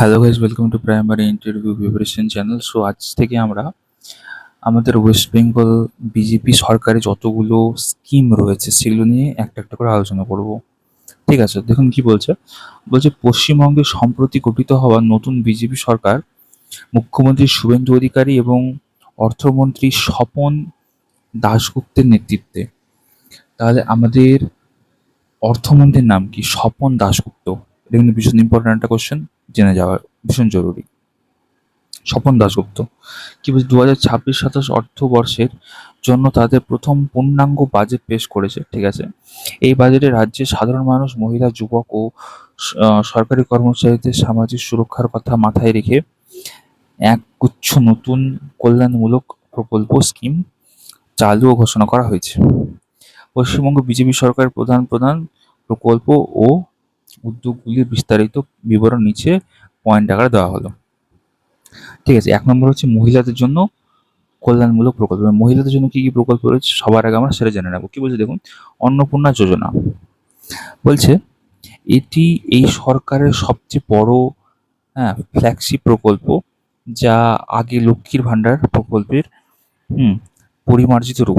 Hello guys, welcome to primary interview preparation channel. So আজ থেকে আমরা আমাদের ওয়েস্ট বেঙ্গল বিজেপি সরকারের যতগুলো স্কিম রয়েছে সেগুলো নিয়ে একটা একটা করে আলোচনা করব। ঠিক আছে, দেখুন কি বলছে। বলছে পশ্চিমবঙ্গে সম্প্রতি গঠিত হওয়া নতুন বিজেপি সরকার মুখ্যমন্ত্রী শুভেন্দু অধিকারী এবং অর্থমন্ত্রী স্বপন দাশগুপ্তের নেতৃত্বে। তাহলে আমাদের অর্থমন্ত্রীর নাম কি? স্বপন দাশগুপ্ত। এটা কিন্তু ভীষণ ইম্পর্ট্যান্ট একটা কোশ্চেন, জেনে যাওয়া ভীষণ জরুরি। স্বপন দাশগুপ্ত কি বলছে, 2026-27 অর্থবর্ষের জন্য তাদের প্রথম পূর্ণাঙ্গ বাজেট পেশ করেছে। ঠিক আছে, এই বাজেটে রাজ্যের সাধারণ মানুষ, মহিলা, যুবক ও সরকারি কর্মচারীদের সামাজিক সুরক্ষার কথা মাথায় রেখে একগুচ্ছ নতুন কল্যাণমূলক প্রকল্প স্কিম চালু ও ঘোষণা করা হয়েছে। পশ্চিমবঙ্গ বিজেপি সরকারের প্রধান প্রধান প্রকল্প ও উদ্যোগগুলির বিস্তারিত বিবরণ নিচে পয়েন্ট আকারে দেওয়া হলো। ঠিক আছে, 1 নম্বর হচ্ছে মহিলাদের জন্য কল্যাণমূলক প্রকল্প। মহিলাদের জন্য কি কি প্রকল্প রয়েছে সবার আগে আমরা সেটা জেনে নেবো। কি বলছে দেখুন, অন্নপূর্ণা যোজনা বলছে এটি এই সরকারের সবচেয়ে বড়, হ্যাঁ, ফ্ল্যাগশিপ প্রকল্প, যা আগে লক্ষ্মীর ভাণ্ডার প্রকল্পের হুম পরিমার্জিত রূপ।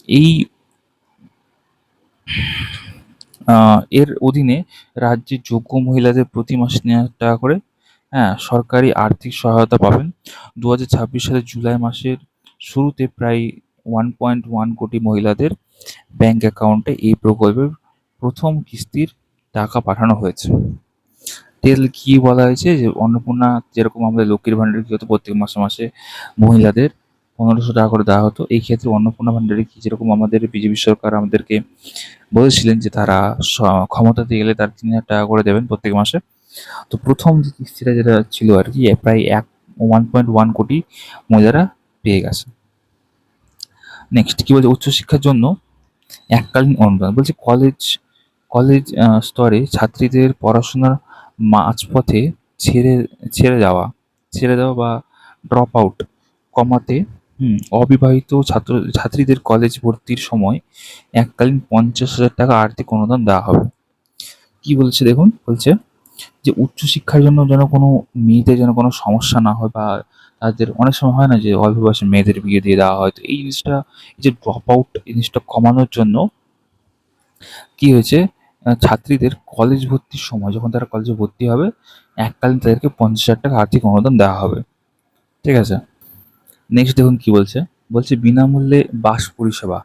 এই এর অধীনে রাজ্যের যোগ্য মহিলাদের প্রতি মাসে 3,000 টাকা করে, হ্যাঁ, সরকারি আর্থিক সহায়তা পাবেন। 2026 সালের জুলাই মাসের শুরুতে প্রায় 1.1 কোটি মহিলাদের ব্যাংক অ্যাকাউন্টে এই প্রকল্পের প্রথম কিস্তির টাকা পাঠানো হয়েছে। তেল কি বলা হয়েছে যে অন্নপূর্ণা, যেরকম আমাদের লক্ষ্মীর ভাণ্ডারে কি হতো, প্রত্যেক মাসে মাসে মহিলাদের 1,500 টাকা করে দেওয়া হতো। এই ক্ষেত্রে অন্নপূর্ণা ভাণ্ডারে কি, যেরকম আমাদের বিজেপি সরকার আমাদেরকে বলেছিলেন যে তারা ক্ষমতাতে গেলে তার 3,000 টাকা করে দেবেন প্রত্যেক মাসে। তো প্রথম যে কিস্তিটা যেটা ছিল আর কি, প্রায় 1.1 কোটি মহিলারা পেয়ে গেছে। নেক্সট কি বলছে, উচ্চশিক্ষার জন্য এককালীন অনুদান। বলছে কলেজ কলেজ স্তরে ছাত্রীদের পড়াশোনার মাঝপথে ছেড়ে ছেড়ে দেওয়া বা ড্রপ আউট কমাতে অবিবাহিত ছাত্রীদের কলেজ ভর্তির সময় এককালীন 50,000 টাকা আর্থিক অনুদান দেওয়া হবে। কি বলছে দেখুন, বলছে যে উচ্চশিক্ষার জন্য যেন কোনো মেয়েদের যেন কোনো সমস্যা না হয়, বা তাদের অনেক সময় হয় না যে অল্প বয়সে মেয়েদের বিয়ে দিয়ে দেওয়া হয়। তো এই জিনিসটা, এই যে ড্রপ আউট, এই জিনিসটা কমানোর জন্য কি হয়েছে, ছাত্রীদের কলেজ ভর্তির সময় যখন তারা কলেজে ভর্তি হবে, এককালীন তাদেরকে 50,000 টাকা আর্থিক অনুদান দেওয়া হবে। ঠিক আছে, নেক্সট দেখুন কি বলছে। বলছে বিনামূল্যে বাস পরিষেবা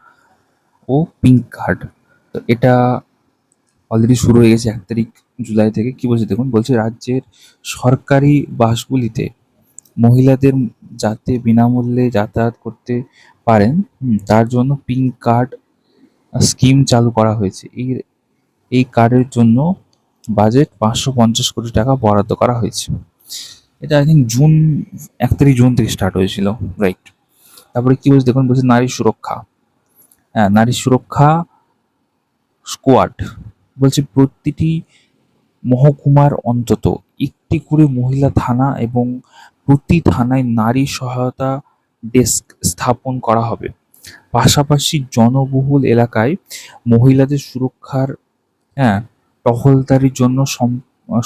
ও পিঙ্ক কার্ড। তো এটা অলরেডি শুরু হয়ে গেছে 1 তারিখ জুলাই থেকে। কি বলছে দেখুন, বলছে রাজ্যের সরকারি বাসগুলিতে মহিলাদের যাতে বিনামূল্যে যাতায়াত করতে পারেন, তার জন্য পিঙ্ক কার্ড স্কিম চালু করা হয়েছে। এই কার্ডের জন্য বাজেট 550 কোটি টাকা বরাদ্দ করা হয়েছে। এটা আই থিঙ্ক 1 তারিখ জুন থেকে স্টার্ট হয়েছিল, রাইট। তারপরে কি বলছে দেখুন, বলছে নারী সুরক্ষা। হ্যাঁ, নারী সুরক্ষা স্কোয়াড। বলছে প্রতিটি মহকুমার অন্তত একটি করে মহিলা থানা এবং প্রতি থানায় নারী সহায়তা ডেস্ক স্থাপন করা হবে। পাশাপাশি জনবহুল এলাকায় মহিলাদের সুরক্ষার, হ্যাঁ, টহলদারির জন্য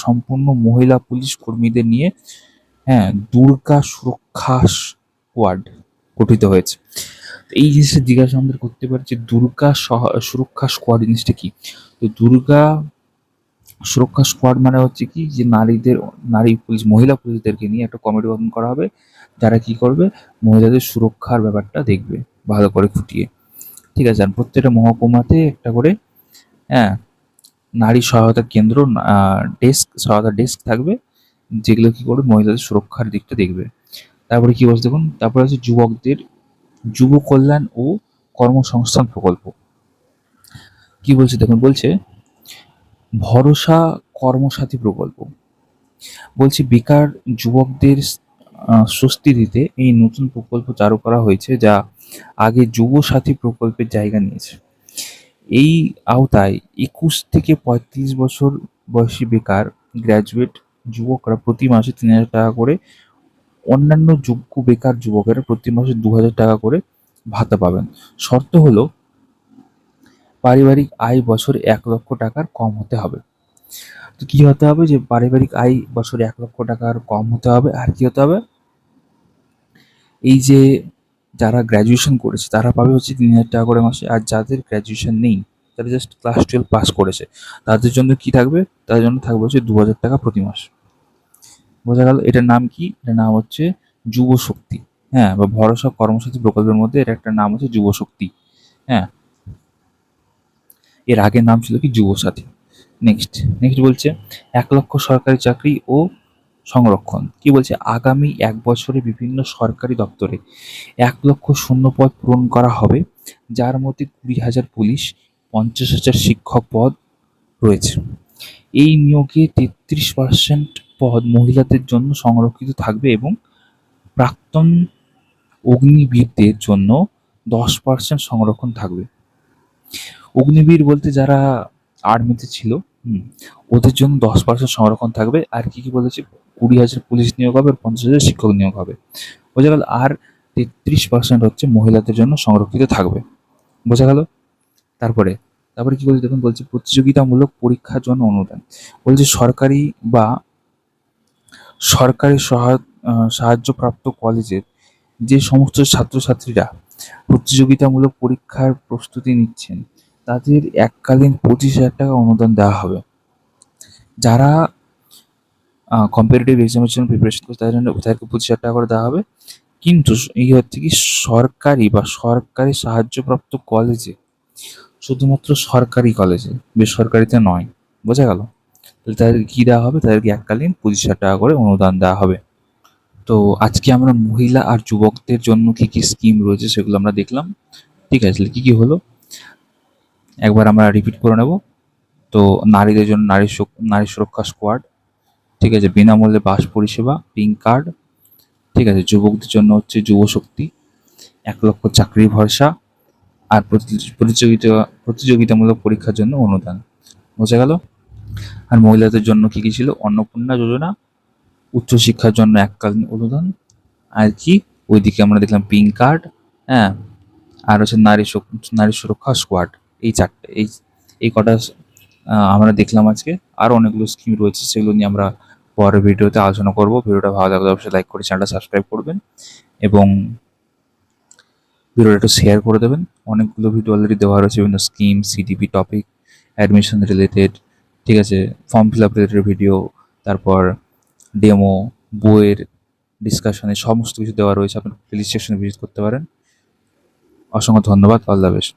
সম্পূর্ণ মহিলা পুলিশ কর্মীদের নিয়ে, হ্যাঁ, দুর্গা সুরক্ষা স্কোয়াড গঠিত হয়েছে। এই জিনিসটা জিজ্ঞাসা আমাদের করতে পারে যে দুর্গা সুরক্ষা স্কোয়াড জিনিসটা কি। তো দুর্গা সুরক্ষা স্কোয়াড মানে হচ্ছে কি, যে নারী পুলিশ, মহিলা পুলিশদেরকে নিয়ে একটা কমিটি গঠন করা হবে, যারা কি করবে, মহিলাদের সুরক্ষার ব্যাপারটা দেখবে ভালো করে খুঁটিয়ে। ঠিক আছে, আর প্রত্যেকটা মহকুমাতে একটা করে, হ্যাঁ, নারী সহায়তা কেন্দ্র, সহায়তা ডেস্ক থাকবে, যেগুলো কি করবে, মহিলাদের সুরক্ষার দিকটা দেখবে। তারপরে কি বলছে দেখুন, তারপরে আছে যুবকদের যুব কল্যাণ ও কর্মসংস্থান প্রকল্প। কি বলছে দেখুন, বলছে ভরসা কর্মসাথী প্রকল্প। বলছি বেকার যুবকদের স্বস্তি দিতে এই নতুন প্রকল্প চালু করা হয়েছে, যা আগে যুবসাথী প্রকল্পের জায়গা নিয়েছে। এই আওতায় 21 থেকে 35 বছর বয়সী বেকার গ্র্যাজুয়েট যুবকরা প্রতি মাসে 3,000 টাকা করে, অন্যান্য যোগ্য বেকার যুবকেরা প্রতি মাসে 2,000 টাকা করে ভাতা পাবেন। শর্ত হলো পারিবারিক আয় বছরে 1 লক্ষ টাকার কম হতে হবে। তো কি হতে হবে, যে পারিবারিক আয় বছরে 1 লক্ষ টাকার কম হতে হবে। আর কি হতে হবে, এই যে যারা গ্র্যাজুয়েশন করেছে তারা পাবে হচ্ছে 3,000 টাকা করে মাসে। আর যাদের গ্র্যাজুয়েশন নেই, যারা জাস্ট ক্লাস 12 পাস করেছে, তাদের জন্য কি থাকবে, তাদের জন্য থাকবে হচ্ছে 2,000 টাকা প্রতি মাস। বোঝা গেল? এটার নাম কি? এটার নাম হচ্ছে যুব শক্তি। হ্যাঁ, বা ভরসা কর্মসাথী প্রকল্পের মধ্যে এর একটা নাম হচ্ছে যুব শক্তি। হ্যাঁ, এর আগের নাম ছিল কি যুবসাথী। নেক্সট নেক্সট বলছে 1 লক্ষ সরকারি চাকরি ও সংরক্ষণ। কি বলছে, আগামী 1 বছরে বিভিন্ন সরকারি দপ্তরে 1 লক্ষ শূন্যপদ পূরণ করা হবে, যার মধ্যে 20,000 পুলিশ, 50,000 শিক্ষক পদ রয়েছে। এই নিয়োগে 33% পদ মহিলাদের জন্য সংরক্ষিত থাকবে এবং প্রাক্তন অগ্নিবীরদের জন্য 10% সংরক্ষণ থাকবে। অগ্নিবীর বলতে যারা আর্মিতে ছিল, হুম, ওদের জন্য 10% সংরক্ষণ থাকবে। আর কি কি বলেছে, 20,000 পুলিশ নিয়োগ হবে আর 50,000 শিক্ষক নিয়োগ হবে। বোঝা গেল? আর 33% হচ্ছে মহিলাদের জন্য সংরক্ষিত থাকবে। বোঝা গেল? তারপরে তারপরে কি বলছে দেখুন, বলছে প্রতিযোগিতামূলক পরীক্ষার জন্য অনুদান। বলছে সরকারি বা সরকারি সাহায্যপ্রাপ্ত কলেজের যে সমস্ত ছাত্রছাত্রীরা প্রতিযোগিতামূলক পরীক্ষার প্রস্তুতি নিচ্ছেন, তাদের এককালীন 25,000 টাকা অনুদান দেওয়া হবে। যারা কম্পিটিটিভ এক্সামের জন্য প্রিপারেশন করছে তাদেরকে 25,000 টাকা করে দেওয়া হবে। কিন্তু এই হচ্ছে কি, সরকারি বা সরকারি সাহায্যপ্রাপ্ত কলেজে, শুধুমাত্র সরকারি কলেজে, বেসরকারিতে নয়। বোঝা গেল? তাহলে তাদেরকে কি দেওয়া হবে, তাদেরকে এককালীন 25,000 টাকা করে অনুদান দেওয়া হবে। তো আজকে আমরা মহিলা আর যুবকদের জন্য কি কি স্কিম রয়েছে সেগুলো আমরা দেখলাম। ঠিক আছে, তাহলে কি কি হলো একবার আমরা রিপিট করে নেব। তো নারীদের জন্য নারী সুরক্ষা স্কোয়াড, ঠিক আছে, বিনামূল্যে বাস পরিষেবা, পিঙ্ক কার্ড, ঠিক আছে, যুবকদের জন্য হচ্ছে যুব শক্তি, 1 লক্ষ চাকরির ভরসা, আর প্রতিযোগিতামূলক পরীক্ষার জন্য অনুদান। বোঝা গেল? আর মহিলাদের জন্য কি কি ছিল, অন্নপূর্ণা যোজনা, উচ্চশিক্ষার জন্য এককালীন অনুদান, আর কি ওইদিকে আমরা দেখলাম পিঙ্ক কার্ড। হ্যাঁ, আর হচ্ছে নারী সুরক্ষা স্কোয়াড। এই চারটে, এই কটা আমরা দেখলাম আজকে। আরও অনেকগুলো স্কিম রয়েছে, সেগুলো নিয়ে আমরা পরের ভিডিওতে আলোচনা করব। ভিডিওটা ভালো লাগলে অবশ্যই লাইক করে চ্যানেলটা সাবস্ক্রাইব করবেন এবং ভিডিওটা একটু শেয়ার করে দেবেন। অনেকগুলো ভিডিও অলরেডি দেওয়া রয়েছে, বিভিন্ন scheme, CDP topic, admission related, ঠিক আছে, form fill up related video, তারপর ডেমো, বইয়ের ডিসকাশনে সমস্ত কিছু দেওয়া রয়েছে। আপনি প্লে সেকশনে ভিজিট করতে পারেন। অসংখ্য ধন্যবাদ। All the best.